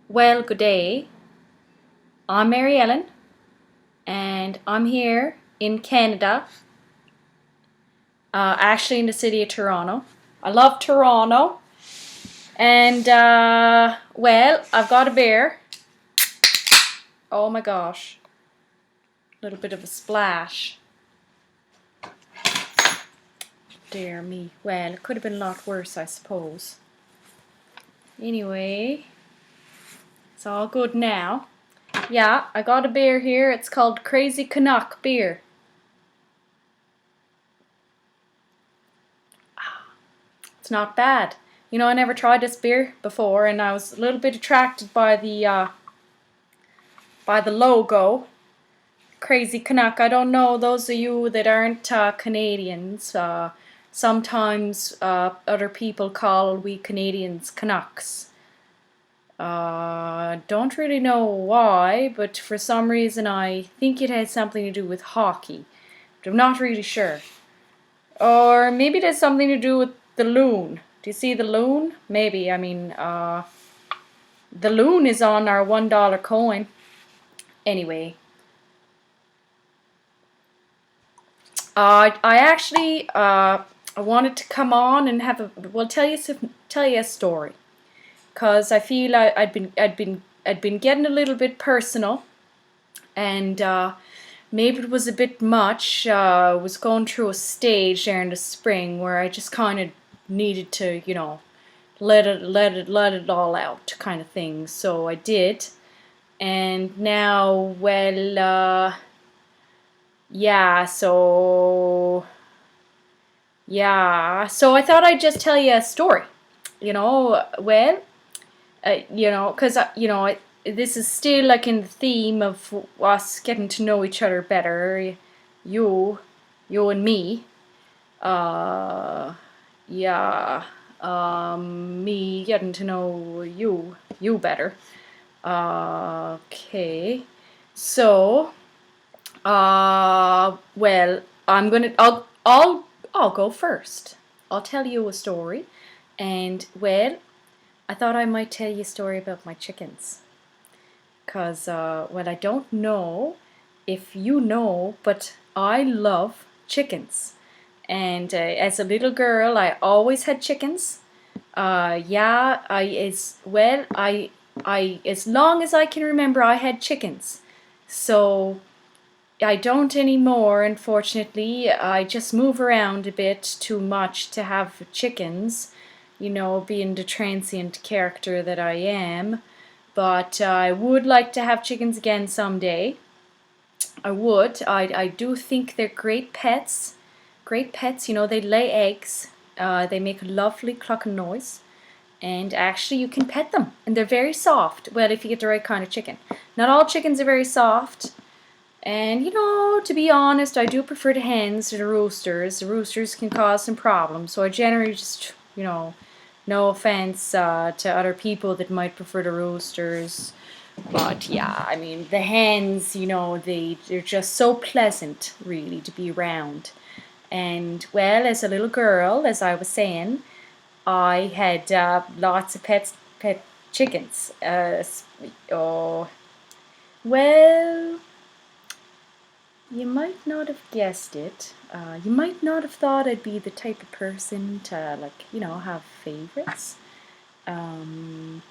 Well, good day. I'm Mary Ellen, and I'm here in Canada, actually in the city of Toronto. I love Toronto, and well, I've got a beer. Oh my gosh, a little bit of a splash. Dear me. Well, it could have been a lot worse, I suppose. Anyway, it's all good now. Yeah, I got a beer here. It's called Crazy Canuck beer. It's not bad. You know, I never tried this beer before, and I was a little bit attracted by the logo. Crazy Canuck. I don't know, those of you that aren't Canadians, sometimes other people call we Canadians Canucks. Don't really know why, but for some reason I think it has something to do with hockey. But I'm not really sure. Or maybe it has something to do with the loon. Do you see the loon? Maybe. I mean, the loon is on our $1 coin. Anyway, I actually I wanted to come on and tell you a story, cause I feel I'd been getting a little bit personal, and maybe it was a bit much. I was going through a stage there in the spring where I just kind of needed to, let it all out, kind of thing. So I did, and now, well, yeah. So I thought I'd just tell you a story. Well, 'cause this is still like in the theme of us getting to know each other better. You, you and me. Uh, yeah. Me getting to know you better. Okay. So, well, I'll go first. I'll tell you a story, and well, I thought I might tell you a story about my chickens. Cause well, I don't know if you know, but I love chickens, and as a little girl, I always had chickens. Yeah, I as long as I can remember, I had chickens. So I don't anymore, unfortunately. I just move around a bit too much to have chickens, being the transient character that I am. But I would like to have chickens again someday. I would. I do think they're great pets. Great pets, they lay eggs. They make a lovely clucking noise. And actually, you can pet them. And they're very soft. Well, if you get the right kind of chicken. Not all chickens are very soft. And, to be honest, I do prefer the hens to the roosters. The roosters can cause some problems, so I generally just, no offense to other people that might prefer the roosters. But yeah, I mean, the hens, they're just so pleasant, really, to be around. And, well, as a little girl, as I was saying, I had lots of pet chickens. Oh, well, you might not have guessed it. You might not have thought I'd be the type of person to, have favorites. Um,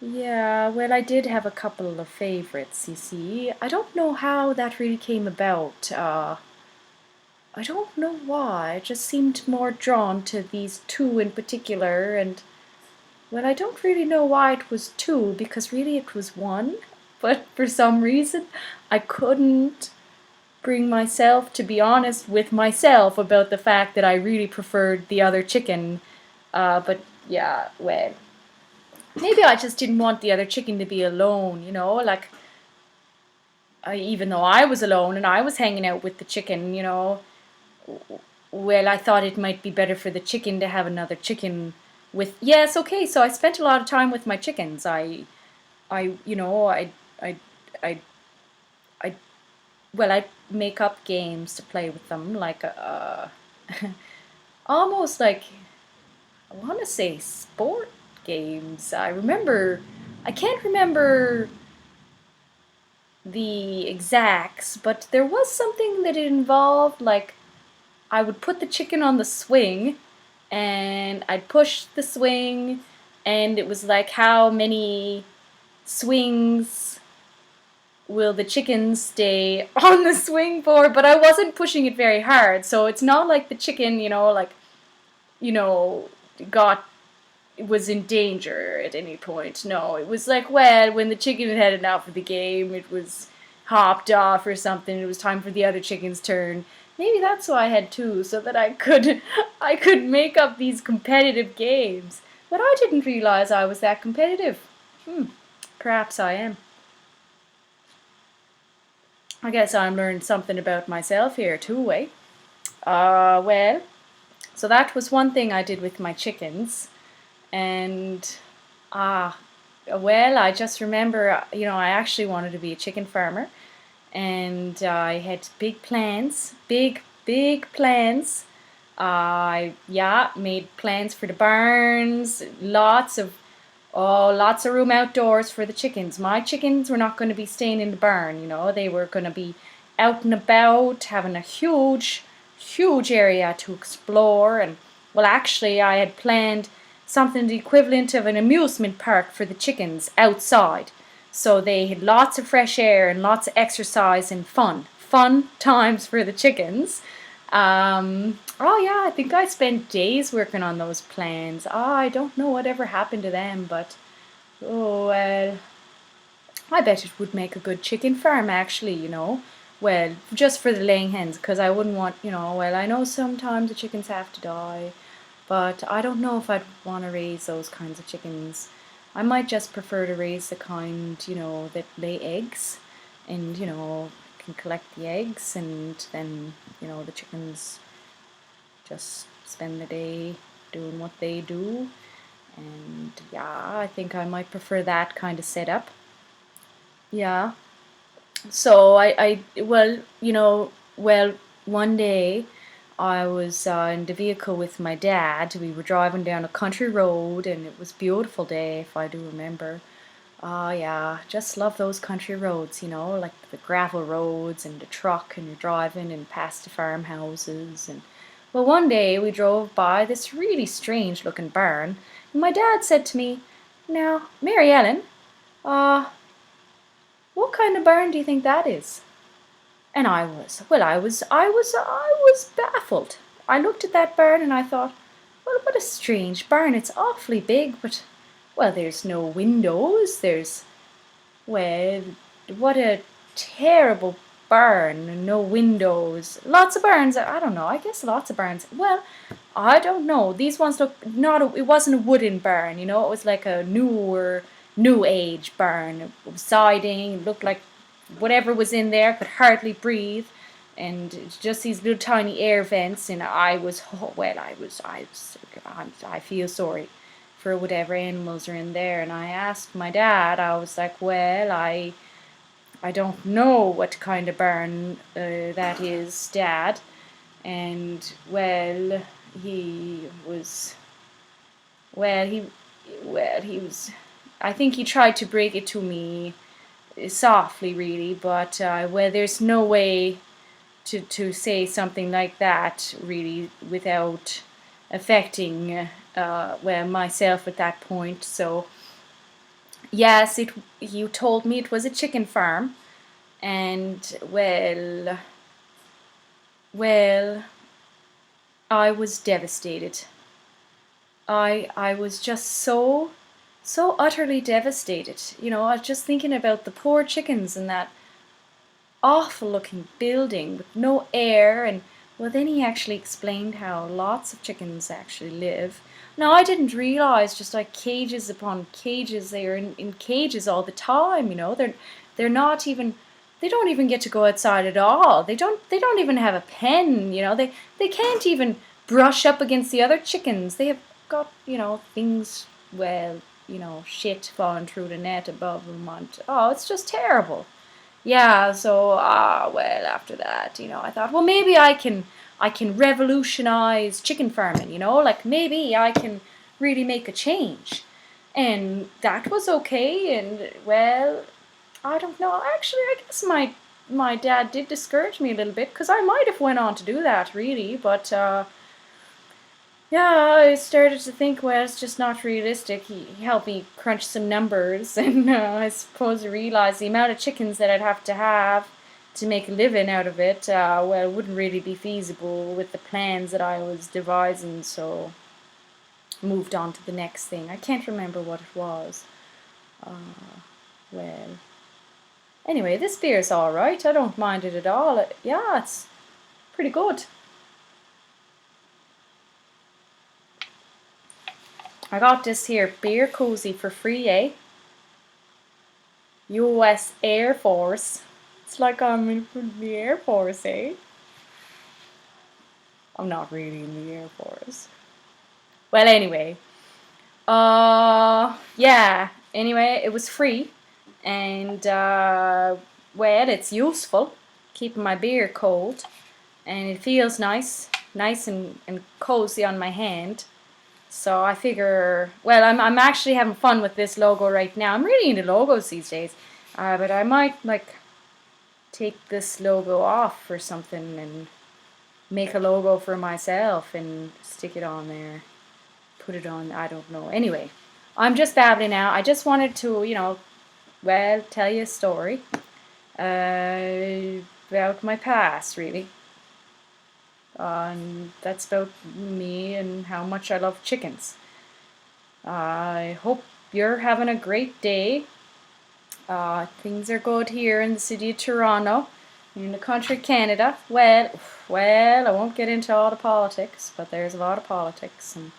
yeah, well, I did have a couple of favorites, you see. I don't know how that really came about. I don't know why. I just seemed more drawn to these two in particular, and, well, I don't really know why it was two, because really it was one. But for some reason, I couldn't bring myself to be honest with myself about the fact that I really preferred the other chicken. But yeah, well, maybe I just didn't want the other chicken to be alone, like, even though I was alone and I was hanging out with the chicken, well, I thought it might be better for the chicken to have another chicken with. Yes, okay, so I spent a lot of time with my chickens. I, you know, I, I well, I make up games to play with them, like almost like, I want to say sport games. I remember I can't remember the exacts, but there was something that it involved, like I would put the chicken on the swing and I'd push the swing, and it was like how many swings will the chicken stay on the swing for, but I wasn't pushing it very hard, so it's not like the chicken, you know, got was in danger at any point. No, it was like, well, when the chicken had had enough of the game, it was hopped off or something. It was time for the other chicken's turn. Maybe that's why I had two, so that I could make up these competitive games. But I didn't realize I was that competitive. Perhaps I am. I guess I'm learning something about myself here too, eh? Well, so that was one thing I did with my chickens. And well, I just remember, I actually wanted to be a chicken farmer, and I had big plans, big plans. I made plans for the barns, lots of room outdoors for the chickens. My chickens were not going to be staying in the barn, they were going to be out and about, having a huge area to explore. And well, actually, I had planned something the equivalent of an amusement park for the chickens outside. So they had lots of fresh air and lots of exercise and fun times for the chickens. Oh yeah, I think I spent days working on those plans. I don't know whatever happened to them, but oh well, I bet it would make a good chicken farm actually. Well, just for the laying hens, because I wouldn't want, well, I know sometimes the chickens have to die, but I don't know if I'd want to raise those kinds of chickens. I might just prefer to raise the kind, that lay eggs and, can collect the eggs, and then, the chickens just spend the day doing what they do. And yeah, I think I might prefer that kind of setup. Yeah. So well, one day I was in the vehicle with my dad. We were driving down a country road, and it was a beautiful day, if I do remember. Yeah, just love those country roads, like the gravel roads and the truck, and you're driving and past the farmhouses. And well, one day we drove by this really strange looking barn, and my dad said to me, "Now, Mary Ellen, uh, what kind of barn do you think that is?" And I was baffled. I looked at that barn and I thought, well, what a strange barn. It's awfully big, but, well, there's no windows. Well, what a terrible barn. No windows. Lots of barns. I don't know. I guess lots of barns. Well, I don't know. These ones look it wasn't a wooden barn. It was like a new age barn. It was siding. It looked like whatever was in there could hardly breathe, and just these little tiny air vents. And I feel sorry for whatever animals are in there. And I asked my dad, I was like, well, I don't know what kind of barn that is, Dad. And well, he was well he was, I think he tried to break it to me softly, really, but well, there's no way to say something like that, really, without affecting well, myself at that point. So yes, you told me it was a chicken farm, and well, I was devastated. I was just so utterly devastated. I was just thinking about the poor chickens in that awful looking building with no air. And well, then he actually explained how lots of chickens actually live. Now, I didn't realize, just like cages upon cages, they are in cages all the time. They're not even, they don't even get to go outside at all. They don't even have a pen. They can't even brush up against the other chickens. They have got things, well, shit falling through the net above them. And oh, it's just terrible. Yeah, so well, after that, I thought, well, maybe I can revolutionize chicken farming. Like maybe I can really make a change. And that was okay. And well, I don't know. Actually, I guess my dad did discourage me a little bit because I might have went on to do that really, but yeah, I started to think, well, it's just not realistic. He helped me crunch some numbers, and I suppose I realized the amount of chickens that I'd have to make a living out of it, well, it wouldn't really be feasible with the plans that I was devising, so I moved on to the next thing. I can't remember what it was. Well, anyway, this beer's alright. I don't mind it at all. Yeah, it's pretty good. I got this here beer cozy for free, eh? US Air Force. It's like I'm in the Air Force, eh? I'm not really in the Air Force. Well, anyway. Yeah. Anyway, it was free. And, well, it's useful. Keeping my beer cold. And it feels nice. Nice and cozy on my hand. So I figure, well, I'm actually having fun with this logo right now. I'm really into logos these days. But I might, like, take this logo off or something and make a logo for myself and stick it on there. Put it on, I don't know. Anyway, I'm just babbling now. I just wanted to, well, tell you a story about my past, really. That's about me and how much I love chickens. I hope you're having a great day. Things are good here in the city of Toronto, in the country of Canada. Well, I won't get into all the politics, but there's a lot of politics, and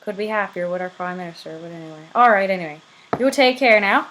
could be happier with our Prime Minister, but anyway. Alright, anyway. You take care now.